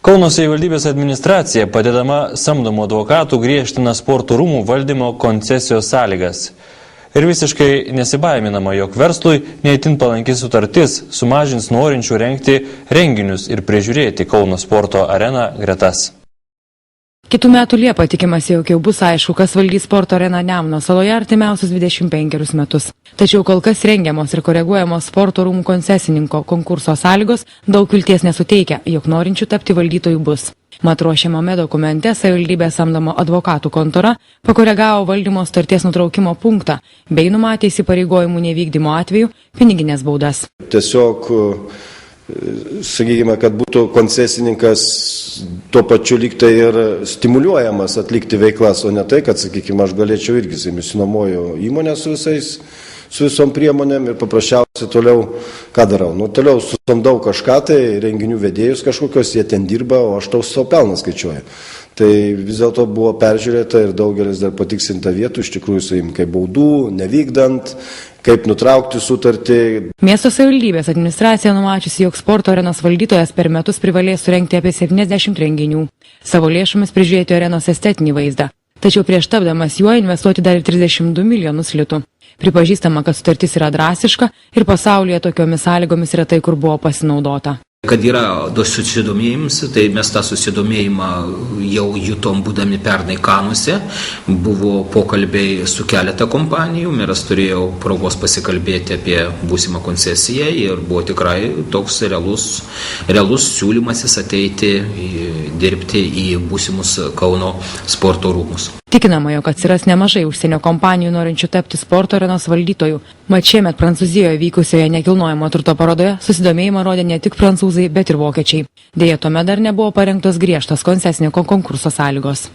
Kauno savivaldybės administracija, padedama samdomų advokatų, griežtina sporto rūmų valdymo koncesijos sąlygas. Ir visiškai nesibaiminama, jog verslui neįtin palanki sutartis sumažins norinčių rengti renginius ir prižiūrėti Kauno sporto areną gretas. Kitų metų Liepą tikimasi, jog jau bus aišku, kas valdys sporto areną Nemuno saloje artimiausius 25 metus. Tačiau kol kas rengiamos ir koreguojamos sporto rūmų koncesininko konkurso sąlygos daug vilties nesuteikia, jog norinčių tapti valdytojų bus. Mat ruošiamame dokumente savivaldybė samdomo advokatų kontora pakoregavo valdymo sutarties nutraukimo punktą bei numatė įsipareigojimų nevykdymo atveju piniginės baudas. Tiesiog sakykime, kad būtų koncesininkas tuo pačiu lygtai ir stimuliuojamas atlikti veiklas, o ne tai, kad, sakykime, aš galėčiau irgi nusinuomoju įmonę su visom priemonėm ir paprasčiausiai toliau, ką darau? Toliau susamdau kažką, tai renginių vedėjus kažkokios, jie ten dirba, o aš tau savo pelną skaičiuoju. Tai vis dėlto buvo peržiūrėta ir daugelis dar patiksinta vietų, iš tikrųjų saim, kaip baudų, nevykdant, kaip nutraukti sutartį. Miesto savivaldybės administracija numačiusi, jog sporto arenos valdytojas per metus privalės surengti apie 70 renginių. Savo lėšomis prižiūrėti arenos estetinį vaizdą. Tačiau prieš tapdamas juo investuoti dar 32 milijonus litų. Pripažįstama, kad sutartis yra drastiška ir pasaulyje tokiomis sąlygomis retai kur buvo pasinaudota. Kad yra susidomėjimas, tai mes tą susidomėjimą jau jutom būdami pernai Kanuose. Buvo pokalbiai su keletą kompanijų, meras turėjo progos pasikalbėti apie būsimą koncesiją ir buvo tikrai toks realus siūlymasis ateiti dirbti į būsimus Kauno sporto rūmus. Tikinama, jog atsiras nemažai užsienio kompanijų norinčių tapti sporto arenos valdytojų. Mat šiemet Prancūzijoje vykusioje nekilnojamo turto parodoje susidomėjimą rodė ne tik prancūzai, bet ir vokiečiai. Deja, tuomet dar nebuvo parengtos griežtos koncesininko konkurso sąlygos.